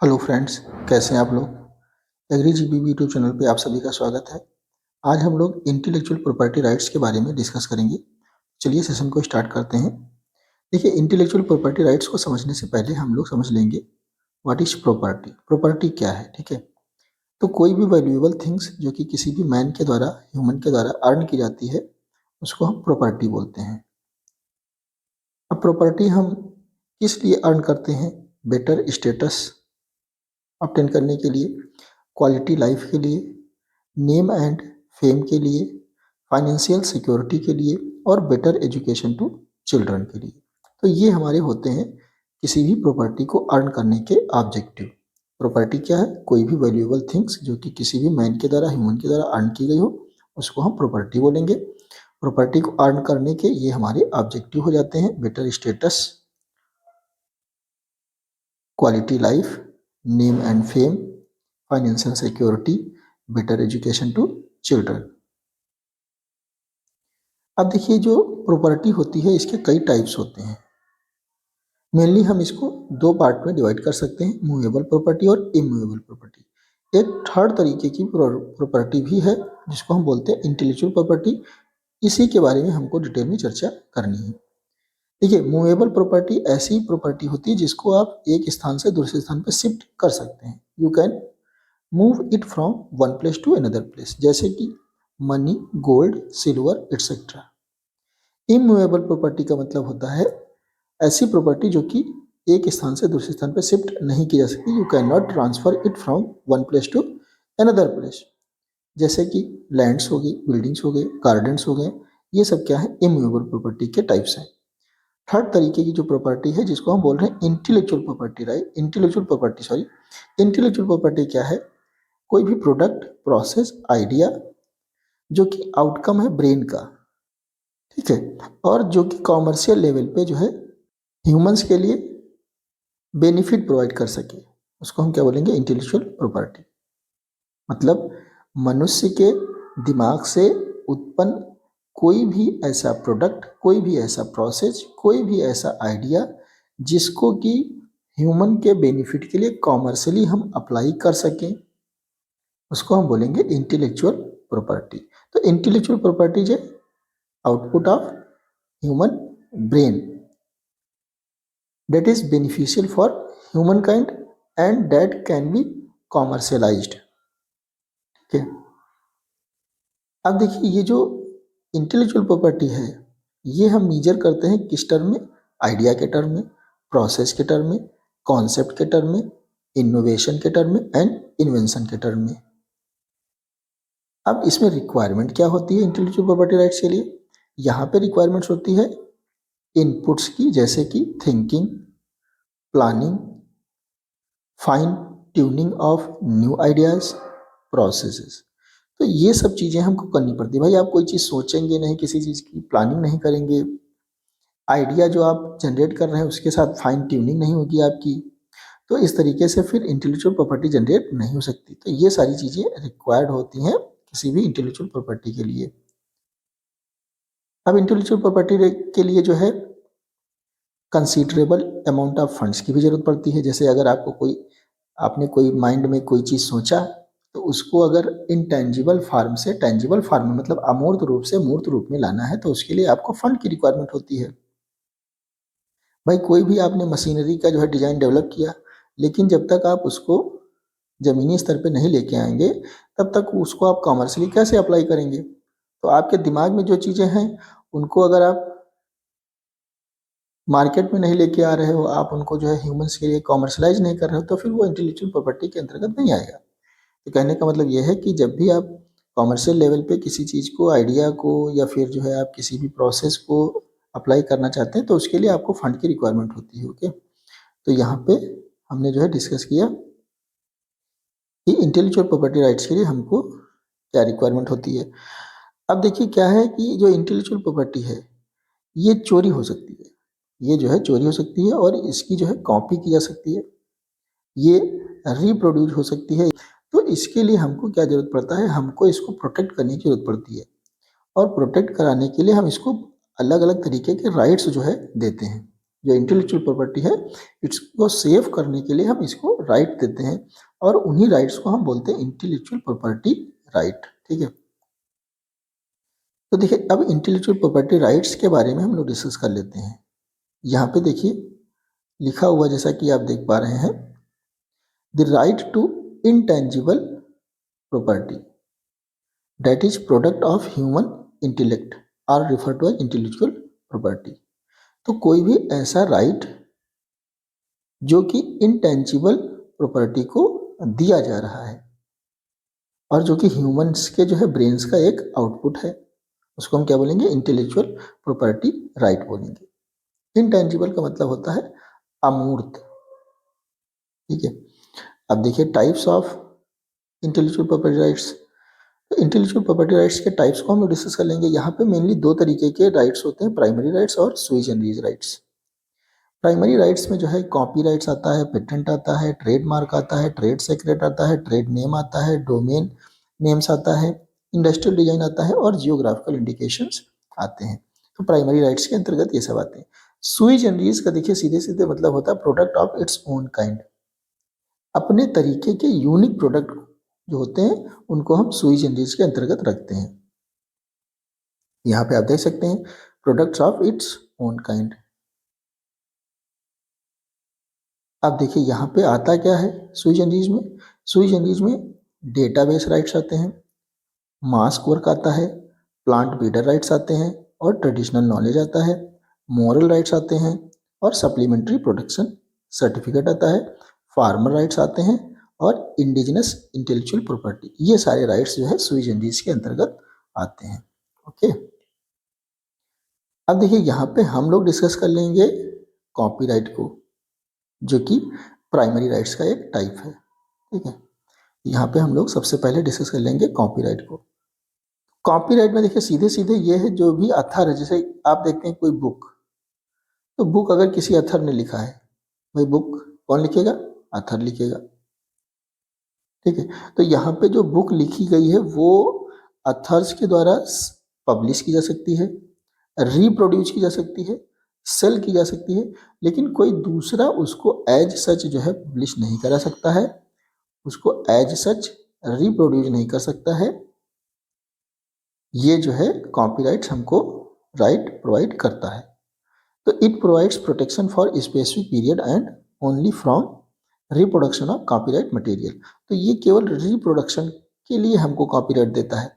Hello friends, कैसे हैं आप लोग। एग्री जीबीबी यूट्यूब चैनल पे आप सभी का स्वागत है। आज हम लोग इंटेलेक्चुअल प्रॉपर्टी राइट्स के बारे में डिस्कस करेंगे। चलिए सेशन को स्टार्ट करते हैं। देखिए, इंटेलेक्चुअल प्रॉपर्टी राइट्स को समझने से पहले हम लोग समझ लेंगे व्हाट इज प्रॉपर्टी। प्रॉपर्टी क्या है, ठीक है। तो कोई भी वैल्यूएबल थिंग्स जो कि किसी भी मैन के द्वारा, ह्यूमन के द्वारा अर्न की जाती है, उसको हम प्रॉपर्टी बोलते हैं। अब प्रॉपर्टी हम किस लिए अर्न करते हैं? बेटर स्टेटस ऑब्टेन करने के लिए, क्वालिटी लाइफ के लिए, नेम एंड फेम के लिए, फाइनेंशियल सिक्योरिटी के लिए और बेटर एजुकेशन टू चिल्ड्रन के लिए। तो ये हमारे होते हैं किसी भी प्रॉपर्टी को अर्न करने के ऑब्जेक्टिव। प्रॉपर्टी क्या है? कोई भी वैल्यूएबल थिंग्स जो कि किसी भी मैन के द्वारा, ह्यूमन के द्वारा अर्न की गई हो, उसको हम प्रॉपर्टी बोलेंगे। प्रॉपर्टी को अर्न करने के ये हमारे ऑब्जेक्टिव हो जाते हैं: better status, quality life, name and fame, financial security, better education to children. अब देखिए, जो प्रॉपर्टी होती है इसके कई टाइप्स होते हैं। मेनली हम इसको दो पार्ट में डिवाइड कर सकते हैं: मूवेबल प्रॉपर्टी और इमूवेबल प्रॉपर्टी। एक थर्ड तरीके की प्रॉपर्टी भी है जिसको हम बोलते हैं इंटेलेक्चुअल प्रॉपर्टी। इसी के बारे में हमको डिटेल में चर्चा करनी है। देखिए, मूवेबल प्रॉपर्टी ऐसी प्रॉपर्टी होती है जिसको आप एक स्थान से दूसरे स्थान पर शिफ्ट कर सकते हैं। You can move it from one place to another place, जैसे कि money, gold, silver etcetera. Immovable property का मतलब होता है ऐसी प्रॉपर्टी जो कि एक स्थान से दूसरे स्थान पर शिफ्ट नहीं की जा सकती। You can not transfer it from one place to another place, जैसे कि लैंड्स हो गई, बिल्डिंग्स हो गए, गार्डन्स हो गए। ये सब क्या है? इमूवेबल प्रॉपर्टी के टाइप्स हैं। थर्ड तरीके की जो प्रॉपर्टी है जिसको हम बोल रहे हैं intellectual property, right? Intellectual property क्या है? कोई भी प्रोडक्ट, प्रोसेस, आइडिया जो कि आउटकम है ब्रेन का, ठीक है, और जो कि कॉमर्शियल लेवल पे जो है ह्यूमंस के लिए बेनिफिट प्रोवाइड कर सके, उसको हम क्या बोलेंगे? Intellectual property. मतलब मनुष्य के दिमाग से उत्पन्न कोई भी ऐसा प्रोडक्ट, कोई भी ऐसा प्रोसेस, कोई भी ऐसा आइडिया जिसको कि ह्यूमन के बेनिफिट के लिए कॉमर्शियली हम अप्लाई कर सकें, उसको हम बोलेंगे इंटेलेक्चुअल प्रॉपर्टी। तो इंटेलेक्चुअल प्रॉपर्टी जो output of human brain that is beneficial for humankind and that can be commercialized, ठीक है। अब देखिए, ये जो इंटेलेक्चुअल प्रॉपर्टी है ये हम मेजर करते हैं किस टर्म में? आइडिया के टर्म में, प्रोसेस के टर्म में, कॉन्सेप्ट के टर्म में, इनोवेशन के टर्म में एंड इन्वेंशन के टर्म में। अब इसमें रिक्वायरमेंट क्या होती है इंटेलेक्चुअल प्रॉपर्टी राइट्स के लिए? यहाँ पे रिक्वायरमेंट्स होती है इनपुट्स की, जैसे कि thinking, planning, fine tuning of new ideas, processes. तो ये सब चीज़ें हमको करनी पड़ती है। भाई, आप कोई चीज़ सोचेंगे नहीं, किसी चीज़ की प्लानिंग नहीं करेंगे, आइडिया जो आप जनरेट कर रहे हैं उसके साथ फाइन ट्यूनिंग नहीं होगी आपकी, तो इस तरीके से फिर इंटेलेक्चुअल प्रॉपर्टी जनरेट नहीं हो सकती। तो ये सारी चीज़ें रिक्वायर्ड होती हैं किसी भी इंटेलेक्चुअल प्रॉपर्टी के लिए। अब इंटेलेक्चुअल प्रॉपर्टी के लिए जो है कंसीडरेबल अमाउंट ऑफ फंड्स की भी जरूरत पड़ती है। जैसे अगर आपने कोई माइंड में कोई चीज़ सोचा, तो उसको अगर इनटेंजिबल फार्म से टेंजिबल फार्म में, मतलब अमूर्त रूप से मूर्त रूप में लाना है, तो उसके लिए आपको फंड की रिक्वायरमेंट होती है। भाई, कोई भी आपने मशीनरी का जो है डिजाइन डेवलप किया, लेकिन जब तक आप उसको जमीनी स्तर पे नहीं लेके आएंगे, तब तक उसको आप कॉमर्शियली कैसे अप्लाई करेंगे? तो आपके दिमाग में जो चीज़ें हैं उनको अगर आप मार्केट में नहीं लेके आ रहे हो, आप उनको जो है ह्यूमंस के लिए कॉमर्शलाइज नहीं कर रहे हो, तो फिर वो इंटेलेक्चुअल प्रॉपर्टी के अंतर्गत नहीं आएगा। तो कहने का मतलब ये है कि जब भी आप कॉमर्शियल लेवल पे किसी चीज़ को, आइडिया को, या फिर जो है आप किसी भी प्रोसेस को अप्लाई करना चाहते हैं, तो उसके लिए आपको फंड की रिक्वायरमेंट होती है। ओके, तो यहाँ पे हमने जो है डिस्कस किया कि इंटेलेक्चुअल प्रॉपर्टी राइट्स के लिए हमको क्या रिक्वायरमेंट होती है। अब देखिए, क्या है कि जो इंटेलेक्चुअल प्रॉपर्टी है ये चोरी हो सकती है, ये जो है चोरी हो सकती है, और इसकी जो है कॉपी की जा सकती है, ये रिप्रोड्यूस हो सकती है। तो इसके लिए हमको क्या जरूरत पड़ता है? हमको इसको प्रोटेक्ट करने की जरूरत पड़ती है, और प्रोटेक्ट कराने के लिए हम इसको अलग अलग तरीके के राइट्स जो है देते हैं। जो इंटेलेक्चुअल प्रॉपर्टी है इसको सेव करने के लिए हम इसको राइट देते हैं और उन्हीं राइट्स को हम बोलते हैं इंटेलेक्चुअल प्रॉपर्टी राइट। ठीक है, तो देखिए अब इंटेलेक्चुअल प्रॉपर्टी राइट्स के बारे में हम लोग डिस्कस कर लेते हैं। यहाँ पे देखिए लिखा हुआ जैसा कि आप देख पा रहे हैं, the right to intangible property that is product of human intellect are refer to as intellectual property. तो कोई भी ऐसा राइट जो कि इंटेंजिबल प्रॉपर्टी को दिया जा रहा है और जो कि ह्यूमंस के जो है ब्रेन्स का एक आउटपुट है, उसको हम क्या बोलेंगे, इंटेलेक्चुअल प्रॉपर्टी राइट बोलेंगे। इंटेंजिबल का मतलब होता है अमूर्त। ठीक है, अब देखिए types of intellectual property rights. तो इंटेलेक्चुअल प्रॉपर्टी राइट्स के टाइप्स को हम लोग डिस्कस कर लेंगे। यहाँ पे मेनली दो तरीके के राइट्स होते हैं, प्राइमरी राइट्स और सुई जनरल राइट्स। प्राइमरी राइट्स में जो है कॉपी राइट्स आता है, पेटेंट आता है, ट्रेडमार्क आता है, ट्रेड सीक्रेट आता है, ट्रेड नेम आता है, डोमेन नेम्स आता है, इंडस्ट्रियल डिजाइन आता है और जियोग्राफिकल इंडिकेशंस आते हैं। तो प्राइमरी राइट्स के अंतर्गत ये सब आते हैं। सुई जनरल का देखिए सीधे सीधे मतलब होता है product of its own kind. अपने तरीके के यूनिक प्रोडक्ट जो होते हैं उनको हम सुई जनरल के अंतर्गत रखते हैं। यहाँ पे आप देख सकते हैं products of its own kind. अब देखिए यहाँ पे आता क्या है सुई जनरल में, सुई जनरल में डेटाबेस राइट्स आते हैं, मास्क वर्क आता है, प्लांट ब्रीडर राइट्स आते हैं और ट्रेडिशनल नॉलेज आता है, मोरल राइट्स आते हैं और सप्लीमेंट्री प्रोटेक्शन सर्टिफिकेट आता है, फार्मर राइट्स आते हैं और इंडिजिनस इंटेलेक्चुअल प्रॉपर्टी। ये सारे राइट्स जो है सुई जनरल के अंतर्गत आते हैं। ओके, अब देखिए यहाँ पे हम लोग डिस्कस कर लेंगे कॉपीराइट को, जो कि प्राइमरी राइट्स का एक टाइप है। ठीक है, यहाँ पे हम लोग सबसे पहले डिस्कस कर लेंगे कॉपीराइट को। कॉपीराइट में देखिए सीधे सीधे ये है जो भी अथर है, जैसे आप देखते हैं कोई बुक, तो बुक अगर किसी अथर ने लिखा है, भाई बुक कौन लिखेगा, अथर लिखेगा। ठीक है, तो यहाँ पे जो बुक लिखी गई है वो अथर्स के द्वारा पब्लिश की जा सकती है, रिप्रोड्यूस की जा सकती है, सेल की जा सकती है, लेकिन कोई दूसरा उसको एज सच जो है पब्लिश नहीं करा सकता है, उसको एज सच रिप्रोड्यूस नहीं कर सकता है। ये जो है कॉपीराइट हमको राइट प्रोवाइड करता है। तो it provides protection for specific period and only from reproduction of copyright material. तो ये केवल रिप्रोडक्शन के लिए हमको कॉपीराइट देता है।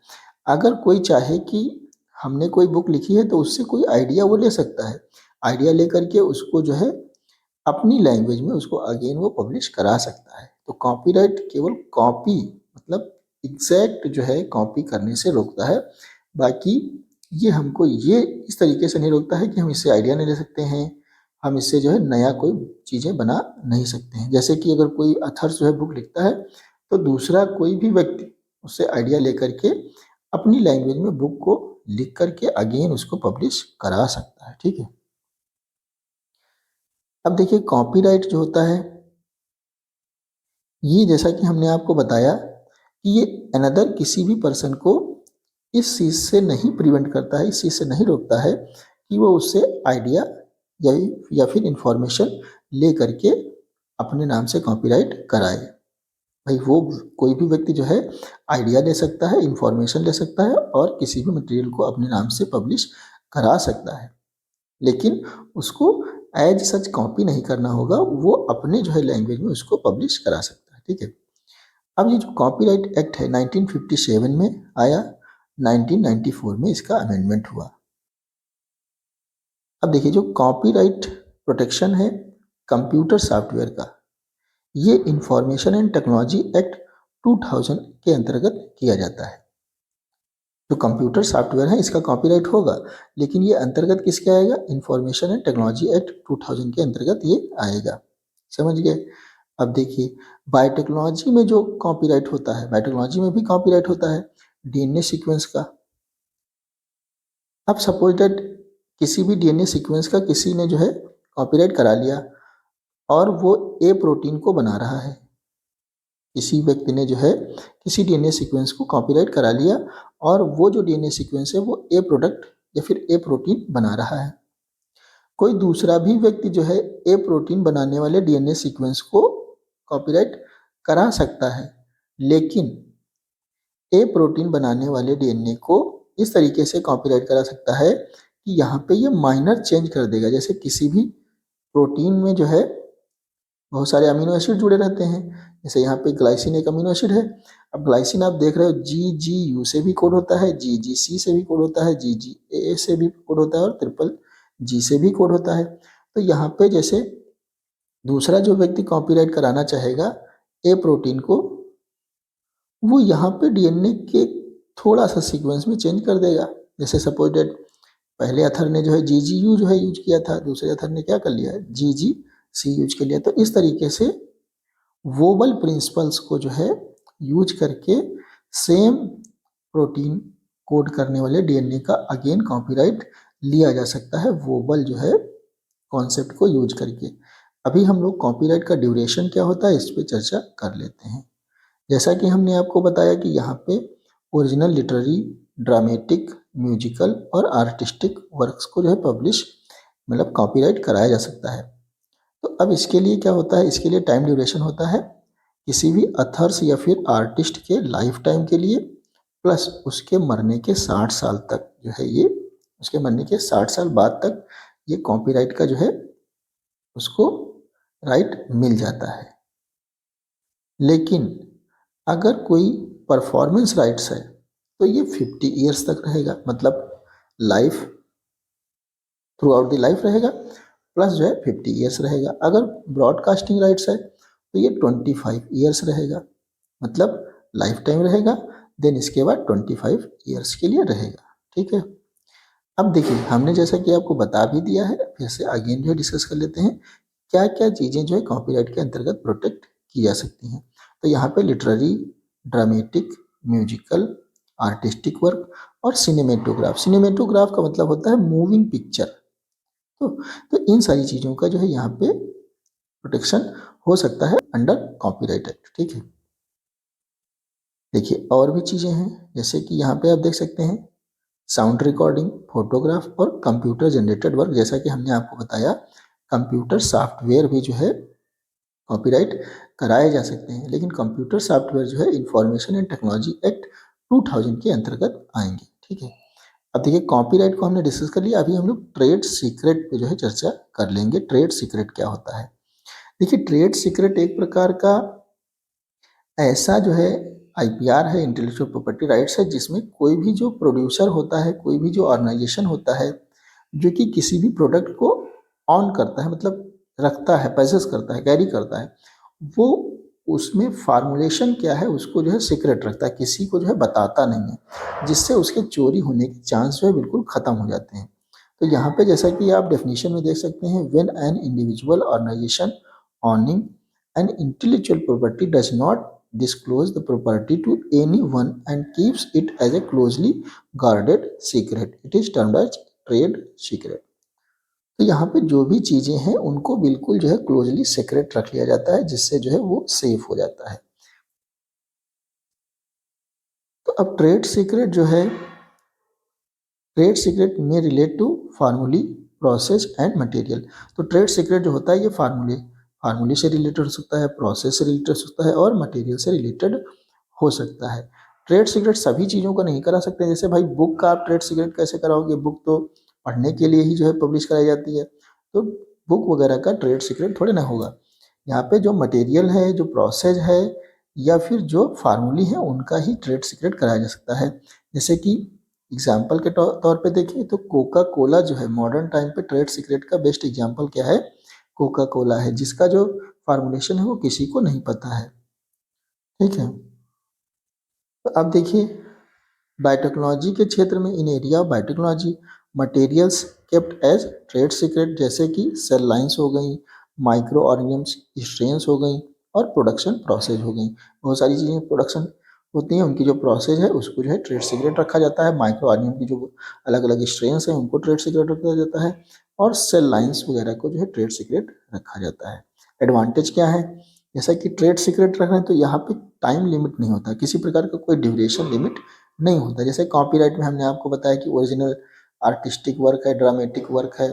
अगर कोई चाहे कि हमने कोई बुक लिखी है तो उससे कोई आइडिया वो ले सकता है, आइडिया लेकर के उसको जो है अपनी लैंग्वेज में उसको अगेन वो पब्लिश करा सकता है। तो कॉपीराइट केवल कॉपी मतलब एग्जैक्ट जो है कॉपी करने से रोकता है, बाकी ये हमको ये इस तरीके से नहीं रोकता है कि हम इससे आइडिया नहीं ले सकते हैं, हम इससे जो है नया कोई चीज़ें बना नहीं सकते हैं। जैसे कि अगर कोई अथर जो है बुक लिखता है तो दूसरा कोई भी व्यक्ति उससे आइडिया लेकर के अपनी लैंग्वेज में बुक को लिख करके अगेन उसको पब्लिश करा सकता है। ठीक है, अब देखिए कॉपीराइट जो होता है ये जैसा कि हमने आपको बताया कि ये अनदर किसी भी पर्सन को इस चीज़ से नहीं प्रिवेंट करता है, इस चीज़ से नहीं रोकता है कि वो उससे आइडिया या फिर इंफॉर्मेशन ले करके अपने नाम से कॉपीराइट कराए। भाई वो कोई भी व्यक्ति जो है आइडिया ले सकता है, इंफॉर्मेशन ले सकता है और किसी भी मटेरियल को अपने नाम से पब्लिश करा सकता है, लेकिन उसको एज सच कॉपी नहीं करना होगा, वो अपने जो है लैंग्वेज में उसको पब्लिश करा सकता है। ठीक है, अब ये जो कॉपीराइट एक्ट है 1957 में आया, 1994 में इसका अमेंडमेंट हुआ। अब देखिए जो कॉपीराइट प्रोटेक्शन है कंप्यूटर सॉफ्टवेयर का, ये इंफॉर्मेशन एंड टेक्नोलॉजी एक्ट 2000 के अंतर्गत किया जाता है। जो कंप्यूटर सॉफ्टवेयर है इसका कॉपीराइट होगा, लेकिन ये अंतर्गत किसके आएगा, इंफॉर्मेशन एंड टेक्नोलॉजी एक्ट 2000 के अंतर्गत ये आएगा। समझ गए। अब देखिए बायोटेक्नोलॉजी में जो कॉपीराइट होता है, बायोटेक्नोलॉजी में भी कॉपीराइट होता है डीएनए सीक्वेंस का। अब सपोज दैट किसी भी डीएनए सीक्वेंस का किसी ने जो है कॉपीराइट करा लिया और वो ए प्रोटीन को बना रहा है, किसी व्यक्ति ने जो है किसी डीएनए सीक्वेंस को कॉपीराइट करा लिया और वो जो डीएनए सीक्वेंस है वो ए प्रोडक्ट या फिर ए प्रोटीन बना रहा है, कोई दूसरा भी व्यक्ति जो है ए प्रोटीन बनाने वाले डीएनए सीक्वेंस को कॉपीराइट करा सकता है, लेकिन ए प्रोटीन बनाने वाले डीएनए को इस तरीके से कॉपीराइट करा सकता है कि यहाँ पे ये माइनर चेंज कर देगा। जैसे किसी भी प्रोटीन में जो है बहुत सारे अमीनो एसिड जुड़े रहते हैं, जैसे यहाँ पे ग्लाइसिन एक अमीनो एसिड है। अब ग्लाइसिन आप देख रहे हो GGU से भी कोड होता है, GGC से भी कोड होता है, GGA से भी कोड होता है और ट्रिपल G से भी कोड होता है। तो यहाँ पे जैसे दूसरा जो व्यक्ति कॉपीराइट कराना चाहेगा ए प्रोटीन को, वो यहाँ पे डीएनए के थोड़ा सा सीक्वेंस में चेंज कर देगा। जैसे सपोज डेट पहले अथर ने जो है GGU जो है यूज किया था, दूसरे अथर ने क्या कर लिया है GGC यूज कर लिया। तो इस तरीके से वोबल प्रिंसिपल्स को जो है यूज करके सेम प्रोटीन कोड करने वाले डीएनए का अगेन कॉपीराइट लिया जा सकता है, वोबल जो है कॉन्सेप्ट को यूज करके। अभी हम लोग कॉपीराइट का ड्यूरेशन क्या होता है इस पे चर्चा कर लेते हैं। जैसा कि हमने आपको बताया कि यहाँ पे ओरिजिनल लिटरेरी, ड्रामेटिक, म्यूजिकल और आर्टिस्टिक वर्क्स को जो है पब्लिश मतलब कॉपीराइट कराया जा सकता है। तो अब इसके लिए क्या होता है, इसके लिए टाइम ड्यूरेशन होता है किसी भी अथर्स या फिर आर्टिस्ट के लाइफ टाइम के लिए, प्लस उसके मरने के 60 साल तक जो है ये, उसके मरने के 60 साल बाद तक ये कॉपीराइट का जो है उसको राइट मिल जाता है। लेकिन अगर कोई परफॉर्मेंस राइट्स है तो ये 50 ईयर्स तक रहेगा, मतलब life through out the life रहेगा, प्लस जो है 50 ईयर्स रहेगा। अगर ब्रॉडकास्टिंग राइट्स है तो ये 25 ईयर्स रहेगा, मतलब लाइफ टाइम रहेगा, देन इसके बाद 25 ईयर्स के लिए रहेगा। ठीक है। अब देखिए हमने जैसा कि आपको बता भी दिया है, फिर से अगेन जो है डिस्कस कर लेते हैं क्या क्या चीज़ें जो है कॉपीराइट के अंतर्गत प्रोटेक्ट की जा सकती हैं। तो यहाँ पे literary, dramatic, musical, artistic work और सिनेमेटोग्राफ। सिनेमेटोग्राफ का मतलब होता है मूविंग पिक्चर। तो इन सारी चीज़ों का जो है यहाँ पे प्रोटेक्शन हो सकता है अंडर कॉपीराइट एक्ट। ठीक है। देखिए और भी चीज़ें हैं, जैसे कि यहाँ पे आप देख सकते हैं साउंड रिकॉर्डिंग, फोटोग्राफ और कंप्यूटर जनरेटेड वर्क। जैसा कि हमने आपको बताया कंप्यूटर सॉफ्टवेयर भी जो है कॉपीराइट कराए जा सकते हैं, लेकिन कंप्यूटर सॉफ्टवेयर जो है इंफॉर्मेशन एंड टेक्नोलॉजी एक्ट 2000 के अंतर्गत आएंगे। ठीक है। अब देखिए कॉपीराइट को हमने डिस्कस कर लिया, अभी हम लोग ट्रेड सीक्रेट पे जो है चर्चा कर लेंगे। ट्रेड सीक्रेट क्या होता है? देखिए ट्रेड सीक्रेट एक प्रकार का ऐसा जो है आईपीआर है, इंटेलेक्चुअल प्रॉपर्टी राइट्स है, जिसमें कोई भी जो प्रोड्यूसर होता है, कोई भी जो ऑर्गेनाइजेशन होता है जो कि किसी भी प्रोडक्ट को ऑन करता है, मतलब रखता है, परचेस करता है, कैरी करता है, वो उसमें फार्मूलेशन क्या है उसको जो है सीक्रेट रखता है, किसी को जो है बताता नहीं है, जिससे उसके चोरी होने के चांस जो है बिल्कुल ख़त्म हो जाते हैं। तो यहाँ पे जैसा कि आप डेफिनेशन में देख सकते हैं, when an individual organization owning an intellectual property does not disclose the property to anyone and keeps it as a closely guarded secret, it is termed as trade secret। तो यहाँ पे जो भी चीजें हैं उनको बिल्कुल जो है क्लोजली सीक्रेट रख लिया जाता है, जिससे जो है वो सेफ हो जाता है। तो अब ट्रेड सीक्रेट जो है, ट्रेड सीक्रेट में relate to formulae, process and material. तो ट्रेड सीक्रेट जो होता है ये फार्मूले से रिलेटेड हो सकता है, प्रोसेस से रिलेटेड हो सकता है और मटेरियल से रिलेटेड हो सकता है। ट्रेड सीक्रेट सभी चीज़ों का नहीं करा सकते। जैसे भाई बुक का आप ट्रेड सीक्रेट कैसे कराओगे? बुक तो पढ़ने के लिए ही जो है पब्लिश कराई जाती है, तो बुक वगैरह का ट्रेड सीक्रेट थोड़े ना होगा। यहाँ पे जो मटेरियल है, जो प्रोसेस है या फिर जो फार्मूली है, उनका ही ट्रेड सीक्रेट कराया जा सकता है। जैसे कि एग्जाम्पल के तौर पे देखिए तो कोका कोला जो है मॉडर्न टाइम पे ट्रेड सीक्रेट का बेस्ट एग्जाम्पल क्या है? कोका कोला है, जिसका जो फार्मूलेशन है वो किसी को नहीं पता है। ठीक है। तो अब देखिए बायोटेक्नोलॉजी के क्षेत्र में in area of biotechnology materials kept as trade secret, जैसे कि सेल लाइन्स हो गई, माइक्रो ऑर्गेनिम्स स्ट्रेन्स हो गई और प्रोडक्शन प्रोसेस हो गई। बहुत सारी चीज़ें प्रोडक्शन होती हैं, उनकी जो प्रोसेस है उसको जो है ट्रेड सीक्रेट रखा जाता है। माइक्रो ऑर्गेनिम की जो अलग अलग स्ट्रेन्स हैं उनको ट्रेड सीक्रेट रखा जाता है और सेल लाइन्स वगैरह को जो है ट्रेड सीक्रेट रखा जाता है। एडवांटेज क्या है? जैसा कि ट्रेड सीक्रेट रख रहे हैं तो यहाँ पे टाइम लिमिट नहीं होता, किसी प्रकार का कोई ड्यूरेशन लिमिट नहीं होता। जैसे कॉपीराइट में हमने आपको बताया कि ओरिजिनल आर्टिस्टिक वर्क है, ड्रामेटिक वर्क है,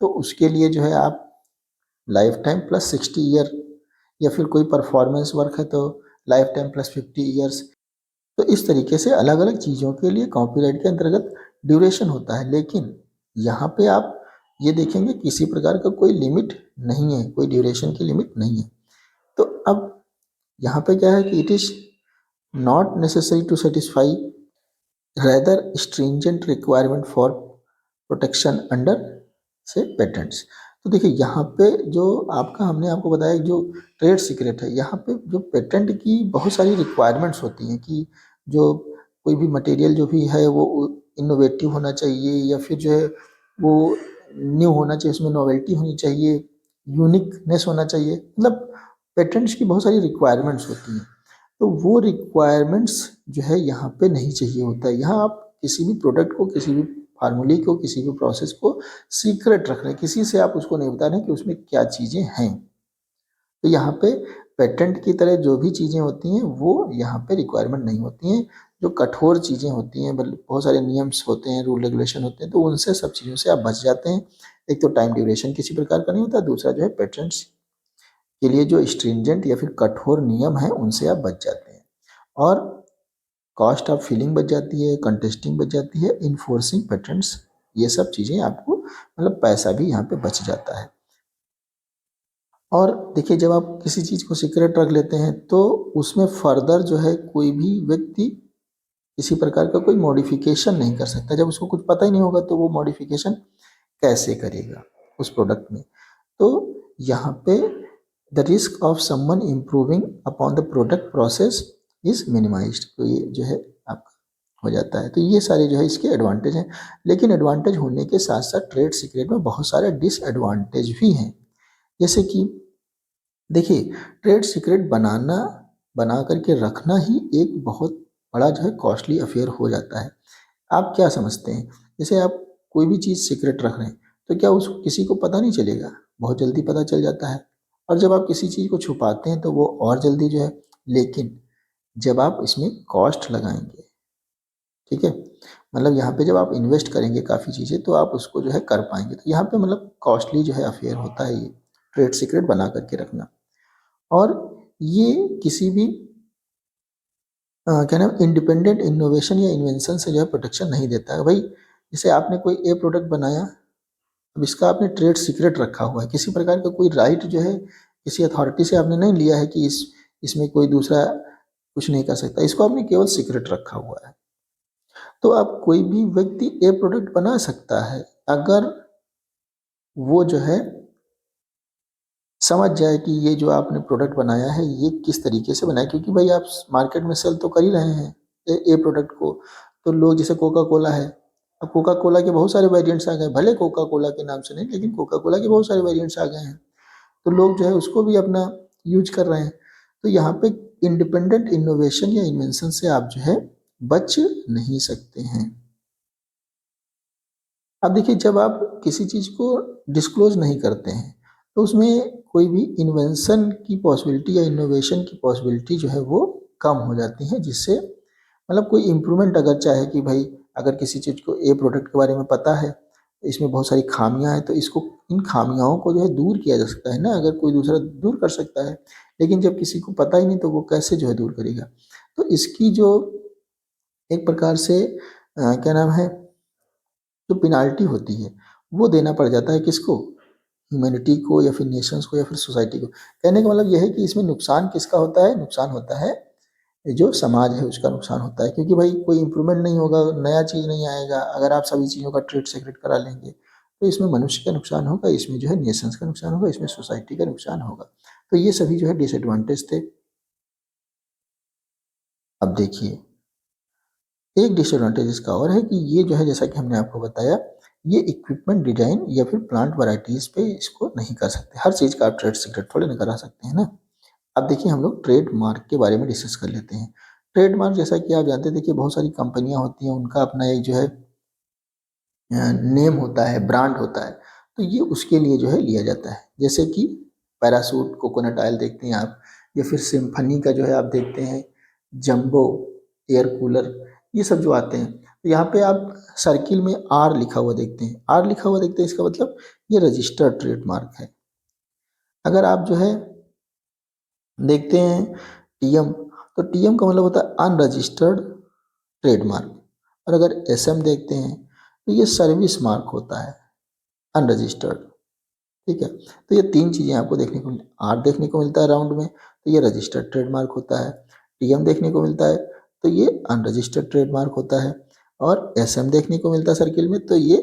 तो उसके लिए जो है आप लाइफ टाइम प्लस 60 ईयर, या फिर कोई परफॉर्मेंस वर्क है तो लाइफ टाइम प्लस 50 ईयर्स। तो इस तरीके से अलग अलग चीज़ों के लिए कॉपीराइट के अंतर्गत ड्यूरेशन होता है, लेकिन यहाँ पे आप ये देखेंगे किसी प्रकार का कोई लिमिट नहीं है, कोई ड्यूरेशन की लिमिट नहीं है। तो अब यहाँ पे क्या है कि it is not necessary to satisfy rather stringent requirement for protection under से पेटेंट्स। तो देखिए यहाँ पे जो आपका हमने आपको बताया जो ट्रेड सीक्रेट है, यहाँ पे जो पेटेंट की बहुत सारी रिक्वायरमेंट्स होती हैं कि जो कोई भी मटेरियल जो भी है वो इनोवेटिव होना चाहिए, या फिर जो है वो न्यू होना चाहिए, उसमें नोवेल्टी होनी चाहिए, यूनिकनेस होना चाहिए, मतलब पेटेंट्स की बहुत सारी रिक्वायरमेंट्स होती हैं। तो वो रिक्वायरमेंट्स जो है यहाँ पे नहीं चाहिए होता है। यहाँ आप किसी भी प्रोडक्ट को, किसी भी फार्मूले को, किसी भी प्रोसेस को सीक्रेट रख रहे हैं, किसी से आप उसको नहीं बता रहे कि उसमें क्या चीज़ें हैं। तो यहाँ पे पेटेंट की तरह जो भी चीज़ें होती हैं वो यहाँ पे रिक्वायरमेंट नहीं होती हैं। जो कठोर चीज़ें होती हैं, बहुत सारे नियम्स होते हैं, रूल रेगुलेशन होते हैं, तो उनसे सब चीज़ों से आप बच जाते हैं। एक तो टाइम ड्यूरेशन किसी प्रकार का नहीं होता, दूसरा जो है पेटेंट्स के लिए जो स्ट्रिंजेंट या फिर कठोर नियम है उनसे आप बच जाते हैं, और कॉस्ट ऑफ फिलिंग बच जाती है, कंटेस्टिंग बच जाती है, इन्फोर्सिंग पेटेंट्स, ये सब चीज़ें आपको मतलब पैसा भी यहाँ पे बच जाता है। और देखिए जब आप किसी चीज़ को सीक्रेट रख लेते हैं तो उसमें फर्दर जो है कोई भी व्यक्ति किसी प्रकार का कोई मॉडिफिकेशन नहीं कर सकता। जब उसको कुछ पता ही नहीं होगा तो वो मॉडिफिकेशन कैसे करेगा उस प्रोडक्ट में। तो यहाँ पे the risk of someone improving upon the product process is minimised, तो ये जो है आपका हो जाता है। तो ये सारे जो है इसके एडवांटेज हैं, लेकिन एडवांटेज होने के साथ साथ ट्रेड सीक्रेट में बहुत सारे डिसएडवांटेज भी हैं। जैसे कि देखिए ट्रेड सीक्रेट बना करके रखना ही एक बहुत बड़ा जो है कॉस्टली अफेयर हो जाता है। आप क्या समझते हैं, जैसे आप कोई भी चीज़ सीक्रेट रख रहे हैं तो क्या उस किसी को पता नहीं चलेगा? बहुत जल्दी पता चल जाता है। और जब आप किसी चीज़ को छुपाते हैं तो वो और जल्दी जो है, लेकिन जब आप इसमें कॉस्ट लगाएंगे, ठीक है, मतलब यहाँ पे जब आप इन्वेस्ट करेंगे काफ़ी चीज़ें तो आप उसको जो है कर पाएंगे। तो यहाँ पे मतलब कॉस्टली जो है अफेयर होता है ये ट्रेड सीक्रेट बना करके रखना। और ये किसी भी क्या नाम इंडिपेंडेंट इनोवेशन या इन्वेंशन से जो है प्रोटेक्शन नहीं देता है। भाई जैसे आपने कोई ए प्रोडक्ट बनाया, अब इसका आपने ट्रेड सीक्रेट रखा हुआ है, किसी प्रकार का कोई राइट जो है किसी अथॉरिटी से आपने नहीं लिया है कि इसमें कोई दूसरा कुछ नहीं कर सकता, इसको आपने केवल सीक्रेट रखा हुआ है। तो अब कोई भी व्यक्ति ए प्रोडक्ट बना सकता है अगर वो जो है समझ जाए कि ये जो आपने प्रोडक्ट बनाया है ये किस तरीके से बनाया, क्योंकि भाई आप मार्केट में सेल तो कर ही रहे हैं ए प्रोडक्ट को। तो लोग जैसे कोका कोला है, अब कोका कोला के बहुत सारे वेरिएंट्स आ गए, भले कोका कोला के नाम से नहीं लेकिन कोका कोला के बहुत सारे वेरिएंट्स आ गए हैं, तो लोग जो है उसको भी अपना यूज कर रहे हैं। तो यहाँ पे इंडिपेंडेंट इनोवेशन या इन्वेंशन से आप जो है बच नहीं सकते हैं। अब देखिए जब आप किसी चीज़ को डिस्क्लोज नहीं करते हैं तो उसमें कोई भी इन्वेंशन की पॉसिबिलिटी या इनोवेशन की पॉसिबिलिटी जो है वो कम हो जाती है, जिससे मतलब कोई इम्प्रूवमेंट अगर चाहे कि भाई अगर किसी चीज़ को ए प्रोडक्ट के बारे में पता है, इसमें बहुत सारी खामियां हैं, तो इसको इन खामियाओं को जो है दूर किया जा सकता है ना, अगर कोई दूसरा दूर कर सकता है। लेकिन जब किसी को पता ही नहीं तो वो कैसे जो है दूर करेगा। तो इसकी जो एक प्रकार से क्या नाम है जो पेनाल्टी होती है वो देना पड़ जाता है किसको, ह्यूमैनिटी को या फिर नेशंस को या फिर सोसाइटी को। कहने का मतलब यह है कि इसमें नुकसान किसका होता है, नुकसान होता है जो समाज है उसका नुकसान होता है, क्योंकि भाई कोई इंप्रूवमेंट नहीं होगा, नया चीज़ नहीं आएगा अगर आप सभी चीज़ों का ट्रेड सीक्रेट करा लेंगे। तो इसमें मनुष्य का नुकसान होगा, इसमें जो है नेशंस का नुकसान होगा, इसमें सोसाइटी का नुकसान होगा। तो ये सभी जो है डिसएडवांटेज थे। अब देखिए एक डिसएडवांटेज इसका और है कि ये जो है जैसा कि हमने आपको बताया, ये इक्विपमेंट डिजाइन या फिर प्लांट वैरायटीज पे इसको नहीं कर सकते। हर चीज़ का आप ट्रेड सीक्रेट थोड़े ना करा सकते हैं ना। अब देखिए हम लोग ट्रेडमार्क के बारे में डिस्कस कर लेते हैं। ट्रेडमार्क जैसा कि आप जानते हैं, देखिए बहुत सारी कंपनियां होती हैं, उनका अपना एक जो है नेम होता है, ब्रांड होता है, तो ये उसके लिए जो है लिया जाता है। जैसे कि पैरासूट कोकोनट ऑयल देखते हैं आप, या फिर सिम्फनी का जो है आप देखते हैं, जंबो एयर कूलर, ये सब जो आते हैं। तो यहाँ पे आप सर्किल में आर लिखा हुआ देखते हैं, आर लिखा हुआ देखते हैं, इसका मतलब ये रजिस्टर्ड ट्रेडमार्क है। अगर आप जो है देखते हैं टीएम, तो टीएम का मतलब होता है अनरजिस्टर्ड ट्रेडमार्क। और अगर एसएम देखते हैं तो ये सर्विस मार्क होता है, अनरजिस्टर्ड। ठीक है, तो ये तीन चीज़ें आपको देखने को आर देखने को मिलता है राउंड में, तो ये रजिस्टर्ड ट्रेडमार्क होता है। टीएम देखने को मिलता है तो ये अनरजिस्टर्ड ट्रेडमार्क होता है। और एसएम देखने को मिलता है सर्किल में, तो ये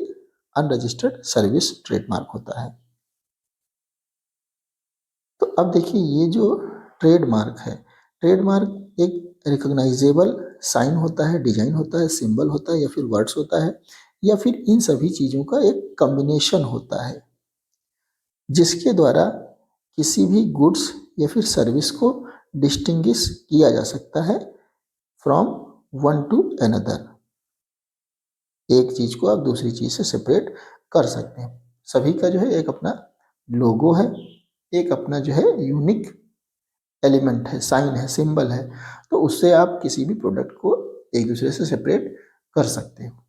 अनरजिस्टर्ड सर्विस ट्रेडमार्क होता है। तो अब देखिए ये जो ट्रेडमार्क है, ट्रेडमार्क एक रिकॉग्नाइजेबल साइन होता है, डिजाइन होता है, सिंबल होता है, या फिर वर्ड्स होता है, या फिर इन सभी चीज़ों का एक कॉम्बिनेशन होता है, जिसके द्वारा किसी भी गुड्स या फिर सर्विस को डिस्टिंग्विश किया जा सकता है फ्रॉम वन टू अनदर। एक चीज को आप दूसरी चीज से सेपरेट कर सकते हैं। सभी का जो है एक अपना लोगो है, एक अपना जो है यूनिक एलिमेंट है, साइन है, सिंबल है, तो उससे आप किसी भी प्रोडक्ट को एक दूसरे से सेपरेट कर सकते हो।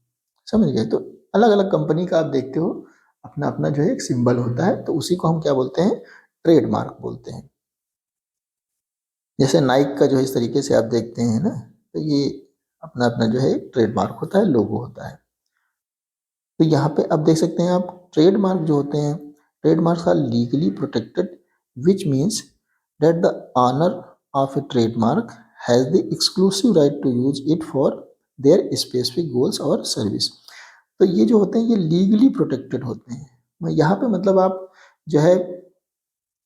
समझ गए? तो अलग अलग कंपनी का आप देखते हो अपना अपना जो है एक सिंबल होता है, तो उसी को हम क्या बोलते हैं? ट्रेडमार्क बोलते हैं। जैसे नाइक का जो है इस तरीके से आप देखते हैं ना, तो ये अपना अपना जो है ट्रेडमार्क होता है, लोगो होता है। तो यहाँ पे अब देख सकते हैं आप, ट्रेडमार्क जो होते हैं, trademarks are legally protected, which means that the owner of a trademark has the exclusive right to use it for their specific goals और सर्विस। तो ये जो होते हैं ये लीगली प्रोटेक्टेड होते हैं। यहाँ पे मतलब आप जो है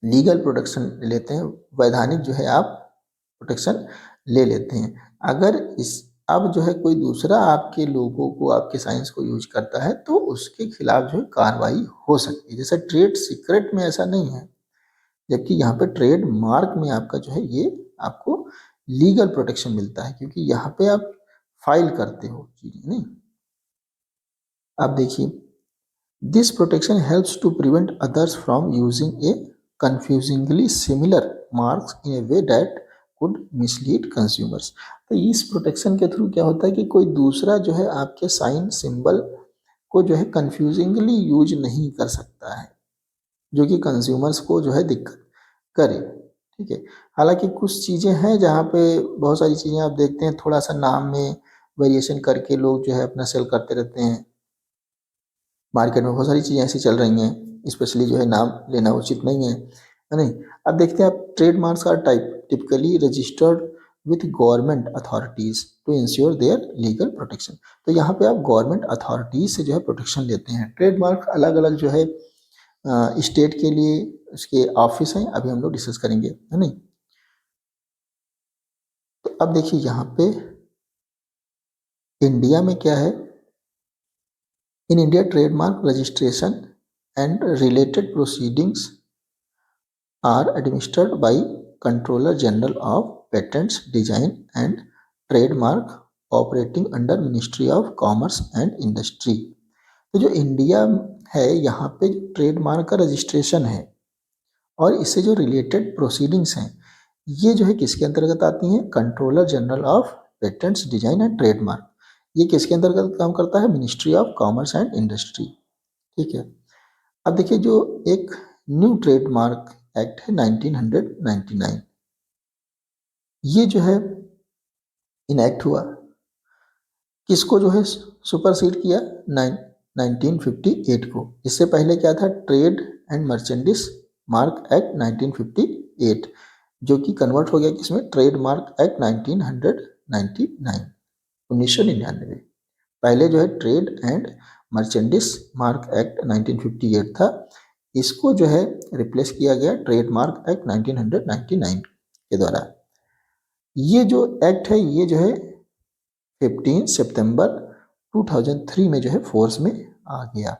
लीगल प्रोटेक्शन लेते हैं, वैधानिक जो है आप प्रोटेक्शन ले लेते हैं। अगर इस अब जो है कोई दूसरा आपके लोगों को, आपके साइंस को यूज करता है, तो उसके खिलाफ जो है कार्रवाई हो सकती है। जैसे ट्रेड सीक्रेट में ऐसा नहीं है, जबकि यहाँ पे ट्रेड मार्क में आपका जो है ये आपको लीगल प्रोटेक्शन मिलता है, क्योंकि यहाँ पे आप फाइल करते हो चीजें नहीं। आप देखिए, this protection helps to prevent others from using a confusingly similar marks in a way that could mislead consumers। तो इस प्रोटेक्शन के थ्रू क्या होता है कि कोई दूसरा जो है आपके साइन सिंबल को जो है कंफ्यूजिंगली यूज नहीं कर सकता है, जो कि कंज्यूमर्स को जो है दिक्कत करे। ठीक है, हालांकि कुछ चीज़ें हैं जहाँ पे बहुत सारी चीज़ें आप देखते हैं थोड़ा सा नाम में वेरिएशन करके लोग जो है अपना सेल करते रहते हैं। मार्केट में बहुत सारी चीज़ें ऐसी चल रही हैं, स्पेशली जो है नाम लेना उचित नहीं है नहीं। अब देखते हैं आप, trademarks are typically registered with government authorities to ensure their legal protection. तो यहाँ पे आप गवर्नमेंट अथॉरिटीज से जो है प्रोटेक्शन लेते हैं। ट्रेडमार्क अलग अलग जो है स्टेट के लिए उसके ऑफिस हैं, अभी हम लोग डिस्कस करेंगे, है नहीं। तो अब देखिए यहाँ पे इंडिया में क्या है, in India trademark registration and related proceedings are administered by Controller General of Patents, Design and Trademark operating under Ministry of Commerce and Industry। तो जो इंडिया है यहाँ पे ट्रेडमार्क का रजिस्ट्रेशन है और इससे जो रिलेटेड प्रोसीडिंग्स हैं, ये जो है किसके अंतर्गत आती हैं? Controller general of patents, design and trademark. ये किसके अंतर्गत काम करता है? Ministry of commerce and industry. ठीक है, अब देखिए जो एक न्यू ट्रेडमार्क एक्ट है 1999, ये जो है इनैक्ट हुआ, किसको जो है सुपरसीड किया? 1958 को। इससे पहले क्या था? ट्रेड एंड मर्चेंडिस मार्क एक्ट 1958, जो कि कन्वर्ट हो गया किसमें? Trademark act 1999। पहले जो है ट्रेड एंड मर्चेंडिस मार्क एक्ट 1958 था, इसको जो है रिप्लेस किया गया ट्रेडमार्क एक्ट 1999 के द्वारा। ये जो एक्ट है ये जो है 15 सितंबर 2003 में जो है फोर्स में आ गया।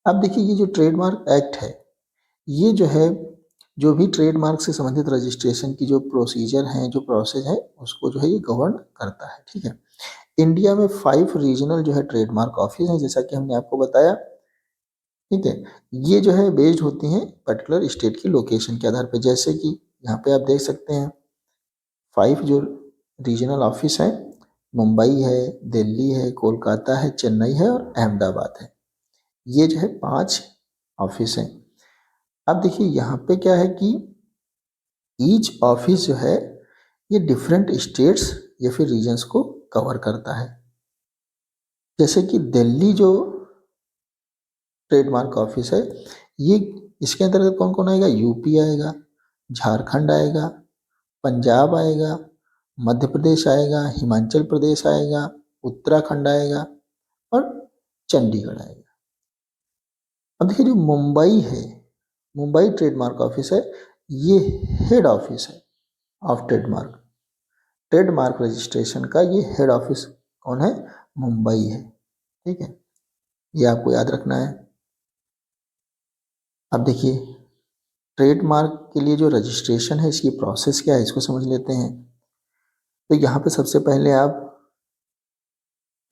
अब देखिए ये जो ट्रेडमार्क एक्ट है, ये जो है जो भी ट्रेडमार्क से संबंधित रजिस्ट्रेशन की जो प्रोसीजर हैं, जो प्रोसेस है, उसको जो है ये गवर्न करता है। ठीक है, इंडिया में 5 रीजनल जो है ट्रेडमार्क ऑफिस हैं, जैसा कि हमने आपको बताया। ठीक है, ये जो है बेस्ड होती हैं पर्टिकुलर स्टेट की लोकेशन के आधार पर, जैसे कि यहाँ पे आप देख सकते हैं 5 जो रीजनल ऑफिस है, मुंबई है, दिल्ली है, कोलकाता है, चेन्नई है और अहमदाबाद है। ये जो है 5 ऑफिस है। अब देखिए यहाँ पे क्या है कि ईच ऑफिस जो है ये डिफरेंट स्टेट्स या फिर रीजन्स को कवर करता है। जैसे कि दिल्ली जो ट्रेडमार्क ऑफिस है, ये इसके अंतर्गत कौन कौन आएगा? यूपी आएगा, झारखंड आएगा, पंजाब आएगा, मध्य प्रदेश आएगा, हिमाचल प्रदेश आएगा, उत्तराखंड आएगा और चंडीगढ़ आएगा। अब देखिए जो मुंबई है, मुंबई ट्रेडमार्क ऑफिस है, ये हेड ऑफिस है ऑफ ट्रेडमार्क। ट्रेडमार्क रजिस्ट्रेशन का ये हेड ऑफिस कौन है? मुंबई है। ठीक है, ये आपको याद रखना है। अब देखिए ट्रेडमार्क के लिए जो रजिस्ट्रेशन है, इसकी प्रोसेस क्या है, इसको समझ लेते हैं। तो यहाँ पे सबसे पहले आप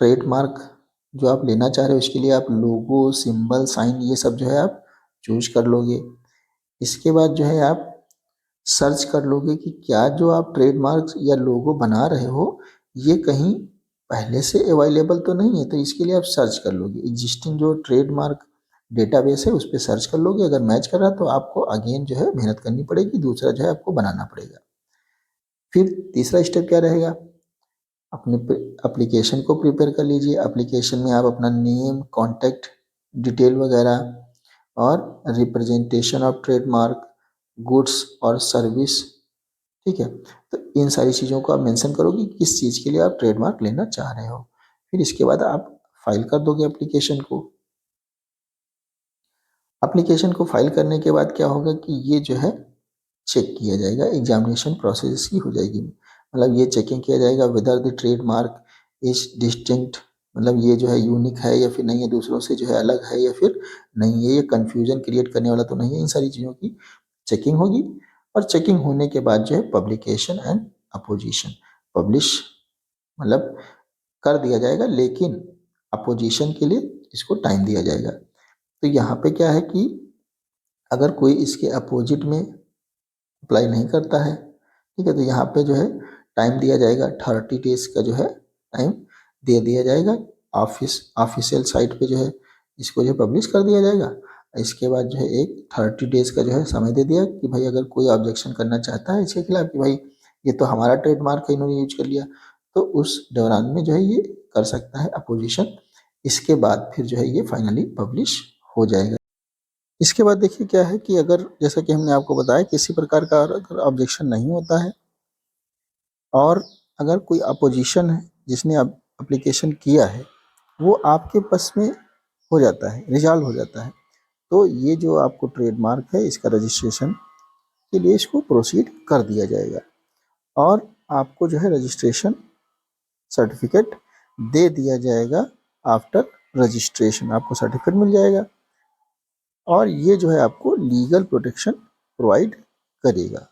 ट्रेडमार्क जो आप लेना चाह रहे हो, इसके लिए आप लोगो, सिंबल, साइन ये सब जो है आप चूज कर लोगे। इसके बाद जो है आप सर्च कर लोगे कि क्या जो आप ट्रेडमार्क या लोगो बना रहे हो ये कहीं पहले से अवेलेबल तो नहीं है, तो इसके लिए आप सर्च कर लोगे। एग्जिस्टिंग जो ट्रेडमार्क डेटाबेस है उस पर सर्च कर लोगे, अगर मैच कर रहा तो आपको अगेन जो है मेहनत करनी पड़ेगी, दूसरा जो है आपको बनाना पड़ेगा। फिर तीसरा स्टेप क्या रहेगा? अपने एप्लीकेशन को प्रिपेयर कर लीजिए। एप्लीकेशन में आप अपना नेम, कॉन्टैक्ट डिटेल वगैरह और रिप्रेजेंटेशन ऑफ ट्रेडमार्क, गुड्स और सर्विस, ठीक है, तो इन सारी चीज़ों को आप मेंशन करोगे किस चीज़ के लिए आप ट्रेडमार्क लेना चाह रहे हो। फिर इसके बाद आप फाइल कर दोगे एप्लीकेशन को। एप्लीकेशन को फाइल करने के बाद क्या होगा कि ये जो है चेक किया जाएगा, एग्जामिनेशन प्रोसेस की हो जाएगी। मतलब ये चेकिंग किया जाएगा whether the trademark is distinct, मतलब ये जो है यूनिक है या फिर नहीं है, दूसरों से जो है अलग है या फिर नहीं है, ये कन्फ्यूजन क्रिएट करने वाला तो नहीं है। इन सारी चीज़ों की चेकिंग होगी और चेकिंग होने के बाद जो है पब्लिकेशन एंड अपोजिशन, पब्लिश मतलब कर दिया जाएगा, लेकिन अपोजिशन के लिए इसको टाइम दिया जाएगा। तो यहाँ पे क्या है कि अगर कोई इसके अपोजिट में अप्लाई नहीं करता है, ठीक है, तो यहाँ पे जो है टाइम दिया जाएगा, 30 डेज का जो है टाइम दे दिया जाएगा। ऑफिशियल साइट पे जो है इसको जो पब्लिश कर दिया जाएगा। इसके बाद जो है एक 30 डेज का जो है समय दे दिया कि भाई अगर कोई ऑब्जेक्शन करना चाहता है इसके खिलाफ कि भाई ये तो हमारा ट्रेडमार्क है, इन्होंने यूज कर लिया, तो उस दौरान में जो है ये कर सकता है अपोजिशन। इसके बाद फिर जो है ये फाइनली पब्लिश हो जाएगा। इसके बाद देखिए क्या है कि अगर जैसा कि हमने आपको बताया किसी प्रकार का अगर ऑब्जेक्शन नहीं होता है और अगर कोई अपोजिशन है जिसने एप्लीकेशन किया है वो आपके बस में हो जाता है, रिजॉल्व हो जाता है, तो ये जो आपको ट्रेडमार्क है इसका रजिस्ट्रेशन के लिए इसको प्रोसीड कर दिया जाएगा और आपको जो है रजिस्ट्रेशन सर्टिफिकेट दे दिया जाएगा। आफ्टर रजिस्ट्रेशन आपको सर्टिफिकेट मिल जाएगा और ये जो है आपको लीगल प्रोटेक्शन प्रोवाइड करेगा।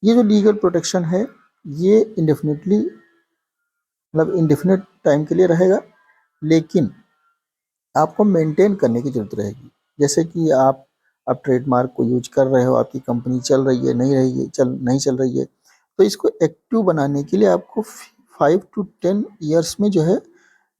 ये जो लीगल प्रोटेक्शन है ये इंडेफिनिटली मतलब इंडेफिनिट टाइम के लिए रहेगा, लेकिन आपको मेंटेन करने की ज़रूरत रहेगी। जैसे कि आप ट्रेडमार्क को यूज कर रहे हो, आपकी कंपनी चल रही है, नहीं चल रही है, तो इसको एक्टिव बनाने के लिए आपको 5 to 10 ईयर्स में जो है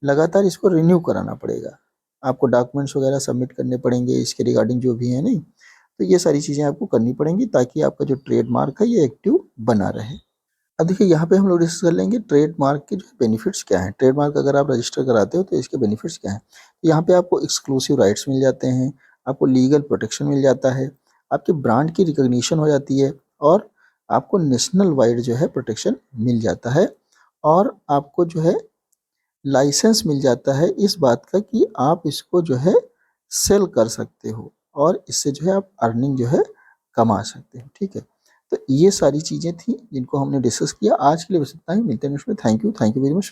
लगातार इसको रिन्यू कराना पड़ेगा। आपको डॉक्यूमेंट्स वगैरह सबमिट करने पड़ेंगे इसके रिगार्डिंग जो भी है, नहीं तो ये सारी चीज़ें आपको करनी पड़ेंगी ताकि आपका जो ट्रेडमार्क है ये एक्टिव बना रहे। अब देखिए यहाँ पे हम लोग डिस्कस कर लेंगे ट्रेडमार्क के जो बेनिफिट्स क्या हैं। ट्रेडमार्क अगर आप रजिस्टर कराते हो तो इसके बेनिफिट्स क्या हैं। यहाँ पे आपको एक्सक्लूसिव राइट्स मिल जाते हैं, आपको लीगल प्रोटेक्शन मिल जाता है, आपके ब्रांड की रिकॉग्निशन हो जाती है और आपको नेशनल वाइड जो है प्रोटेक्शन मिल जाता है और आपको जो है लाइसेंस मिल जाता है इस बात का कि आप इसको जो है सेल कर सकते हो और इससे जो है आप अर्निंग जो है कमा सकते हो। ठीक है, तो ये सारी चीज़ें थी जिनको हमने डिस्कस किया। आज के लिए बस इतना ही, मिलते हैं नेक्स्ट में। Thank you very much.